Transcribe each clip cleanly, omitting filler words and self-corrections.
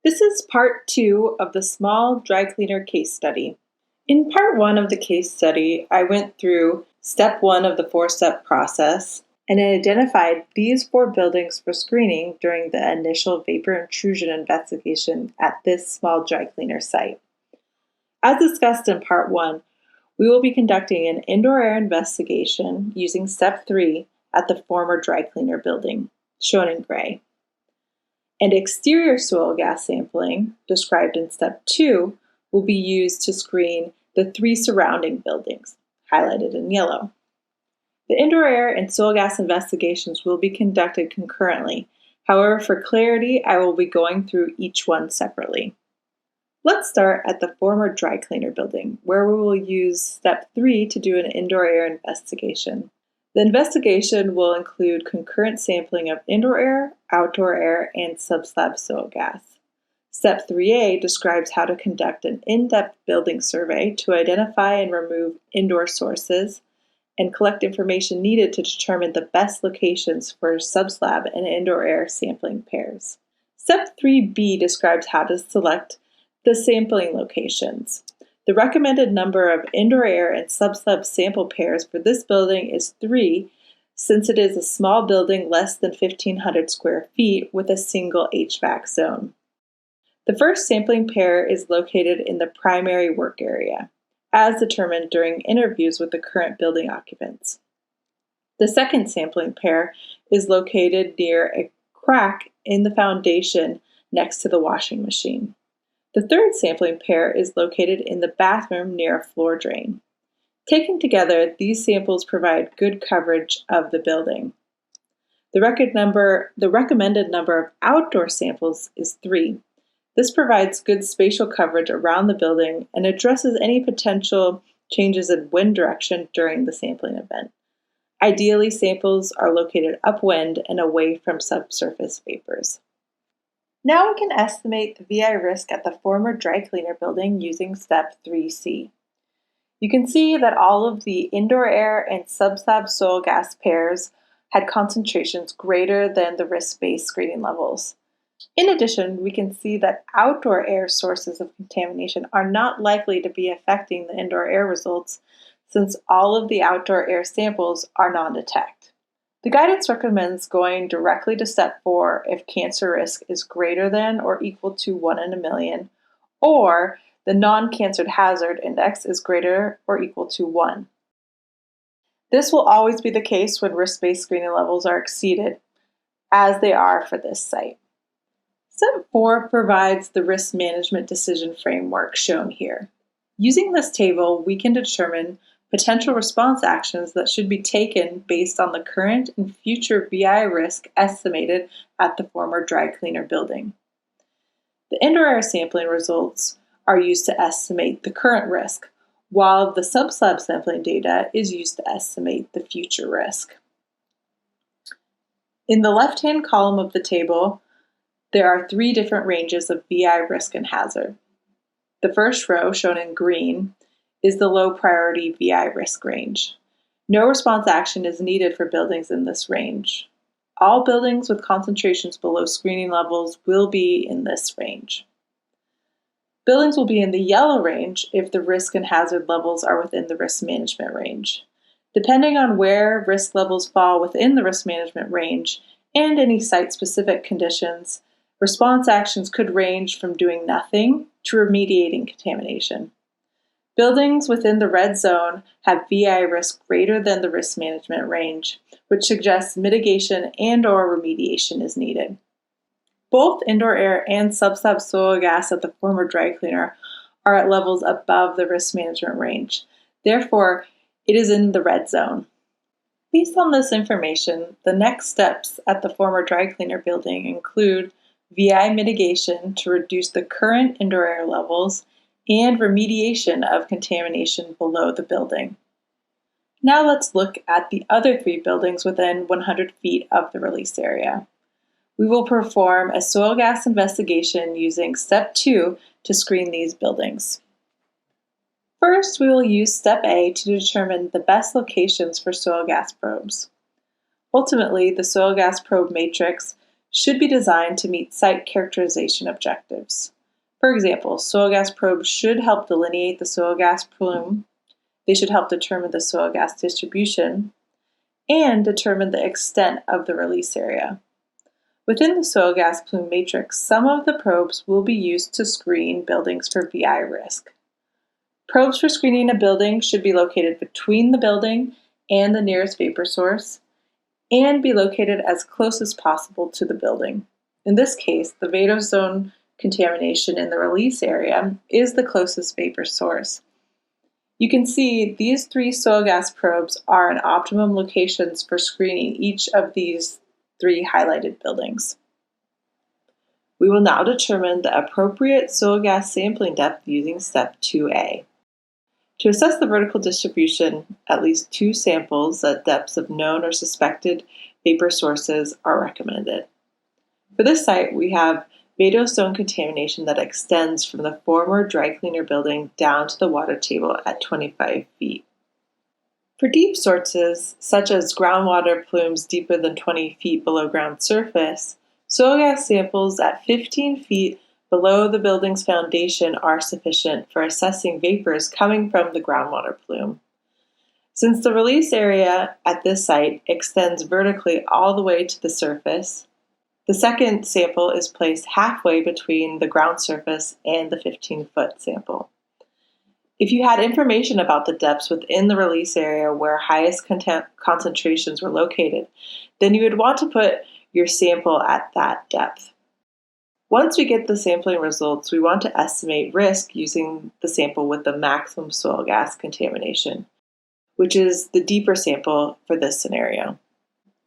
This is part 2 of the small dry cleaner case study. In part 1 of the case study, I went through step 1 of the 4-step process and I identified these 4 buildings for screening during the initial vapor intrusion investigation at this small dry cleaner site. As discussed in part 1, we will be conducting an indoor air investigation using step 3 at the former dry cleaner building, shown in gray. And exterior soil gas sampling, described in step 2, will be used to screen the 3 surrounding buildings, highlighted in yellow. The indoor air and soil gas investigations will be conducted concurrently. However, for clarity, I will be going through each one separately. Let's start at the former dry cleaner building, where we will use step 3 to do an indoor air investigation. The investigation will include concurrent sampling of indoor air, outdoor air, and subslab soil gas. Step 3A describes how to conduct an in-depth building survey to identify and remove indoor sources and collect information needed to determine the best locations for subslab and indoor air sampling pairs. Step 3B describes how to select the sampling locations. The recommended number of indoor air and subslab sample pairs for this building is 3, since it is a small building less than 1,500 square feet with a single HVAC zone. The first sampling pair is located in the primary work area, as determined during interviews with the current building occupants. The second sampling pair is located near a crack in the foundation next to the washing machine. The third sampling pair is located in the bathroom near a floor drain. Taken together, these samples provide good coverage of the building. The recommended number of outdoor samples is 3. This provides good spatial coverage around the building and addresses any potential changes in wind direction during the sampling event. Ideally, samples are located upwind and away from subsurface vapors. Now we can estimate the VI risk at the former dry cleaner building using step 3C. You can see that all of the indoor air and subslab soil gas pairs had concentrations greater than the risk-based screening levels. In addition, we can see that outdoor air sources of contamination are not likely to be affecting the indoor air results since all of the outdoor air samples are non-detect. The guidance recommends going directly to step 4 if cancer risk is greater than or equal to 1 in a million, or the non-cancer hazard index is greater or equal to 1. This will always be the case when risk-based screening levels are exceeded, as they are for this site. Step 4 provides the risk management decision framework shown here. Using this table, we can determine potential response actions that should be taken based on the current and future VI risk estimated at the former dry cleaner building. The indoor air sampling results are used to estimate the current risk, while the subslab sampling data is used to estimate the future risk. In the left-hand column of the table, there are 3 different ranges of VI risk and hazard. The first row, shown in green, is the low priority VI risk range. No response action is needed for buildings in this range. All buildings with concentrations below screening levels will be in this range. Buildings will be in the yellow range if the risk and hazard levels are within the risk management range. Depending on where risk levels fall within the risk management range and any site-specific conditions, response actions could range from doing nothing to remediating contamination. Buildings within the red zone have VI risk greater than the risk management range, which suggests mitigation and/or remediation is needed. Both indoor air and subslab soil gas at the former dry cleaner are at levels above the risk management range. Therefore, it is in the red zone. Based on this information, the next steps at the former dry cleaner building include VI mitigation to reduce the current indoor air levels and remediation of contamination below the building. Now let's look at the other 3 buildings within 100 feet of the release area. We will perform a soil gas investigation using step 2 to screen these buildings. First, we will use step A to determine the best locations for soil gas probes. Ultimately, the soil gas probe matrix should be designed to meet site characterization objectives. For example, soil gas probes should help delineate the soil gas plume, they should help determine the soil gas distribution, and determine the extent of the release area. Within the soil gas plume matrix, some of the probes will be used to screen buildings for VI risk. Probes for screening a building should be located between the building and the nearest vapor source, and be located as close as possible to the building. In this case, the vadose zone contamination in the release area is the closest vapor source. You can see these 3 soil gas probes are in optimum locations for screening each of these 3 highlighted buildings. We will now determine the appropriate soil gas sampling depth using step 2A. To assess the vertical distribution, at least 2 samples at depths of known or suspected vapor sources are recommended. For this site, we have vadose zone contamination that extends from the former Drycleaner building down to the water table at 25 feet. For deep sources, such as groundwater plumes deeper than 20 feet below ground surface, soil gas samples at 15 feet below the building's foundation are sufficient for assessing vapors coming from the groundwater plume. Since the release area at this site extends vertically all the way to the surface, the second sample is placed halfway between the ground surface and the 15-foot sample. If you had information about the depths within the release area where highest concentrations were located, then you would want to put your sample at that depth. Once we get the sampling results, we want to estimate risk using the sample with the maximum soil gas contamination, which is the deeper sample for this scenario.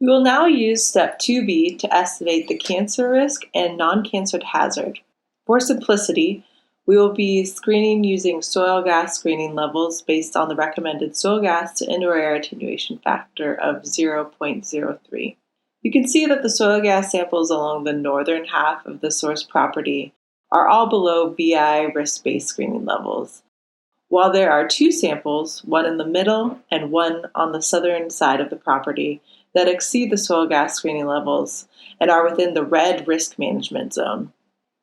We will now use step 2B to estimate the cancer risk and non-cancer hazard. For simplicity, we will be screening using soil gas screening levels based on the recommended soil gas to indoor air attenuation factor of 0.03. You can see that the soil gas samples along the northern half of the source property are all below VI risk-based screening levels, while there are 2 samples, one in the middle and one on the southern side of the property, that exceed the soil gas screening levels and are within the red risk management zone.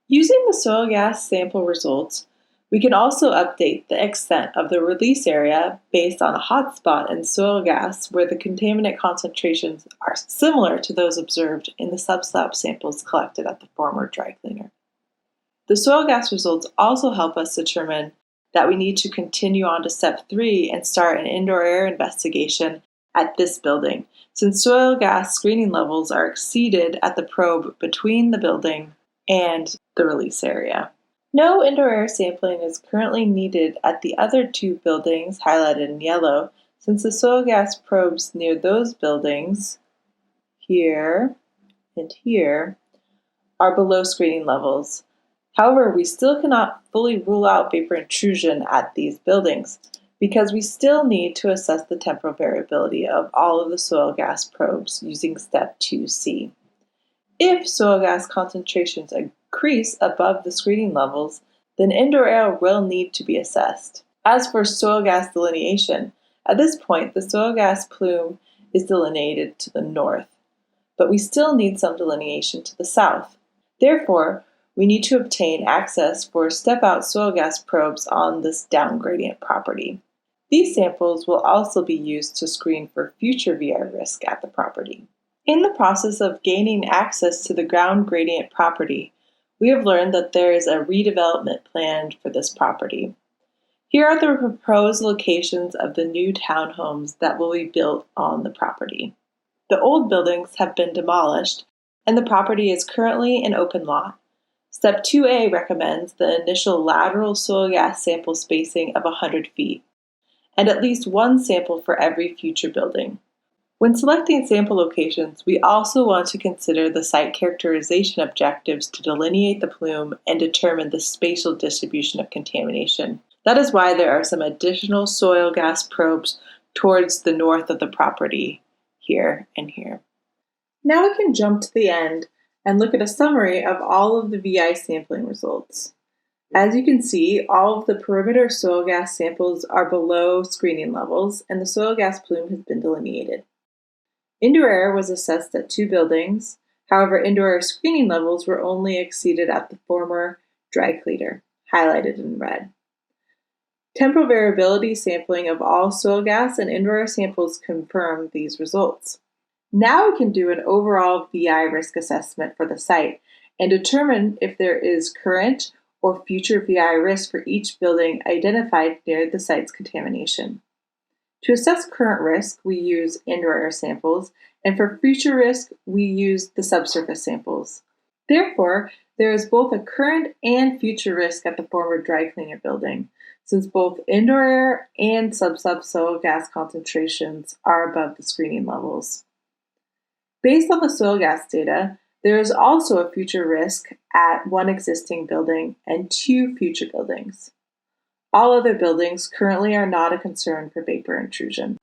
Using the soil gas sample results, we can also update the extent of the release area based on a hotspot in soil gas where the contaminant concentrations are similar to those observed in the subslab samples collected at the former Drycleaner. The soil gas results also help us determine that we need to continue on to step 3 and start an indoor air investigation at this building, since soil gas screening levels are exceeded at the probe between the building and the release area. No indoor air sampling is currently needed at the other 2 buildings highlighted in yellow, since the soil gas probes near those buildings, here and here, are below screening levels. However, we still cannot fully rule out vapor intrusion at these buildings, because we still need to assess the temporal variability of all of the soil gas probes using step 2C. If soil gas concentrations increase above the screening levels, then indoor air will need to be assessed. As for soil gas delineation, at this point the soil gas plume is delineated to the north, but we still need some delineation to the south. Therefore, we need to obtain access for step-out soil gas probes on this downgradient property. These samples will also be used to screen for future VI risk at the property. In the process of gaining access to the ground gradient property, we have learned that there is a redevelopment planned for this property. Here are the proposed locations of the new townhomes that will be built on the property. The old buildings have been demolished, and the property is currently an open lot. Step 2A recommends the initial lateral soil gas sample spacing of 100 feet, and at least 1 sample for every future building. When selecting sample locations, we also want to consider the site characterization objectives to delineate the plume and determine the spatial distribution of contamination. That is why there are some additional soil gas probes towards the north of the property, here and here. Now we can jump to the end and look at a summary of all of the VI sampling results. As you can see, all of the perimeter soil gas samples are below screening levels, and the soil gas plume has been delineated. Indoor air was assessed at 2 buildings, However, indoor air screening levels were only exceeded at the former Drycleaner, highlighted in red. Temporal variability sampling of all soil gas and indoor air samples confirmed these results. Now we can do an overall VI risk assessment for the site and determine if there is current or future VI risk for each building identified near the site's contamination. To assess current risk, we use indoor air samples, and for future risk, we use the subsurface samples. Therefore, there is both a current and future risk at the former Drycleaner building, since both indoor air and soil gas concentrations are above the screening levels. Based on the soil gas data, there is also a future risk at one existing building and 2 future buildings. All other buildings currently are not a concern for vapor intrusion.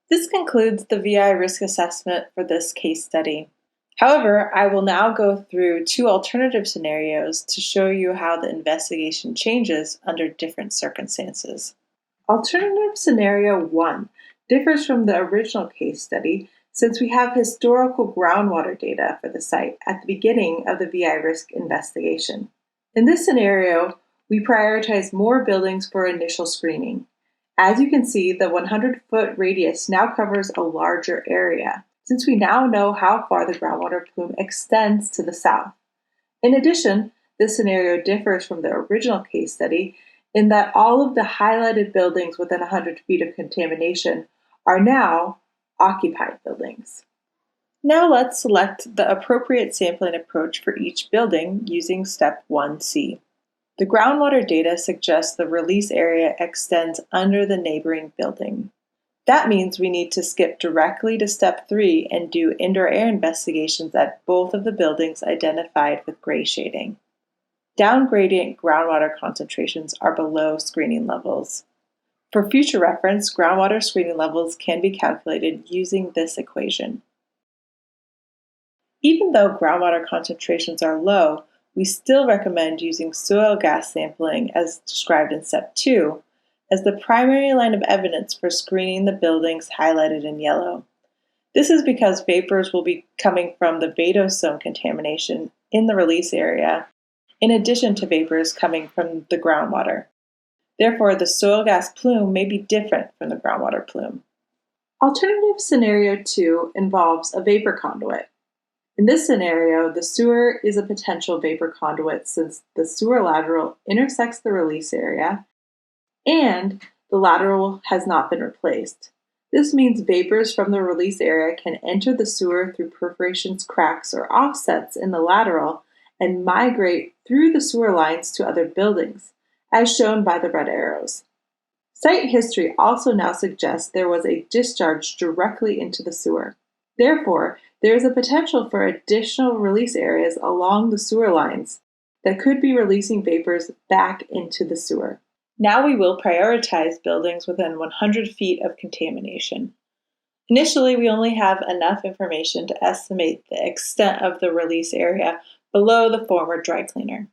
This concludes the VI risk assessment for this case study. However, I will now go through 2 alternative scenarios to show you how the investigation changes under different circumstances. Alternative scenario 1 differs from the original case study since we have historical groundwater data for the site at the beginning of the VI risk investigation. In this scenario, we prioritize more buildings for initial screening. As you can see, the 100-foot radius now covers a larger area, since we now know how far the groundwater plume extends to the south. In addition, this scenario differs from the original case study in that all of the highlighted buildings within 100 feet of contamination are now occupied buildings. Now let's select the appropriate sampling approach for each building using step 1C. The groundwater data suggests the release area extends under the neighboring building. That means we need to skip directly to step 3 and do indoor air investigations at both of the buildings identified with gray shading. Downgradient groundwater concentrations are below screening levels. For future reference, groundwater screening levels can be calculated using this equation. Even though groundwater concentrations are low, we still recommend using soil gas sampling as described in step 2 as the primary line of evidence for screening the buildings highlighted in yellow. This is because vapors will be coming from the vadose contamination in the release area, in addition to vapors coming from the groundwater. Therefore, the soil gas plume may be different from the groundwater plume. Alternative scenario 2 involves a vapor conduit. In this scenario, the sewer is a potential vapor conduit since the sewer lateral intersects the release area and the lateral has not been replaced. This means vapors from the release area can enter the sewer through perforations, cracks, or offsets in the lateral and migrate through the sewer lines to other buildings, as shown by the red arrows. Site history also now suggests there was a discharge directly into the sewer. Therefore, there is a potential for additional release areas along the sewer lines that could be releasing vapors back into the sewer. Now we will prioritize buildings within 100 feet of contamination. Initially, we only have enough information to estimate the extent of the release area below the former Drycleaner.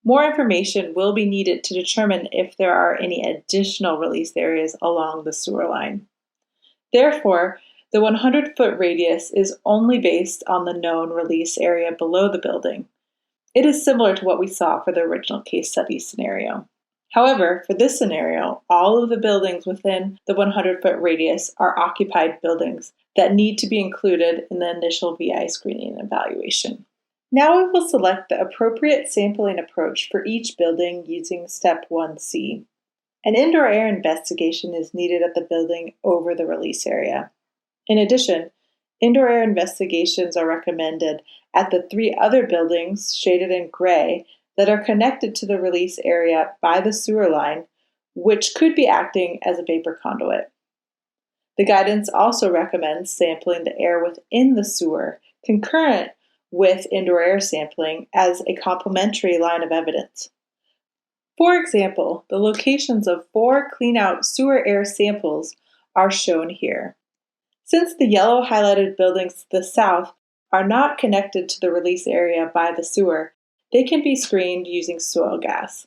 More information will be needed to determine if there are any additional release areas along the sewer line. Therefore, the 100-foot radius is only based on the known release area below the building. It is similar to what we saw for the original case study scenario. However, for this scenario, all of the buildings within the 100-foot radius are occupied buildings that need to be included in the initial VI screening evaluation. Now we will select the appropriate sampling approach for each building using step 1C. An indoor air investigation is needed at the building over the release area. In addition, indoor air investigations are recommended at the 3 other buildings shaded in gray that are connected to the release area by the sewer line, which could be acting as a vapor conduit. The guidance also recommends sampling the air within the sewer, concurrent with indoor air sampling as a complementary line of evidence. For example, the locations of 4 clean-out sewer air samples are shown here. Since the yellow highlighted buildings to the south are not connected to the release area by the sewer, they can be screened using soil gas.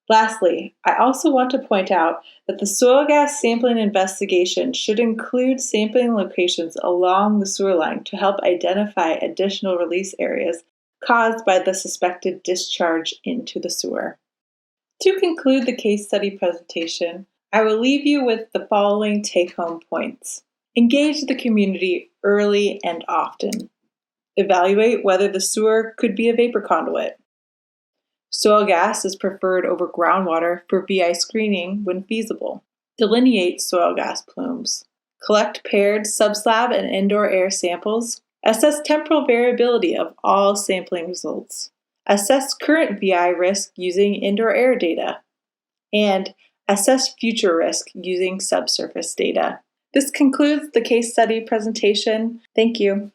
Lastly, I also want to point out that the soil gas sampling investigation should include sampling locations along the sewer line to help identify additional release areas caused by the suspected discharge into the sewer. To conclude the case study presentation, I will leave you with the following take-home points. Engage the community early and often. Evaluate whether the sewer could be a vapor conduit. Soil gas is preferred over groundwater for VI screening when feasible. Delineate soil gas plumes. Collect paired subslab and indoor air samples. Assess temporal variability of all sampling results. Assess current VI risk using indoor air data. And assess future risk using subsurface data. This concludes the case study presentation. Thank you.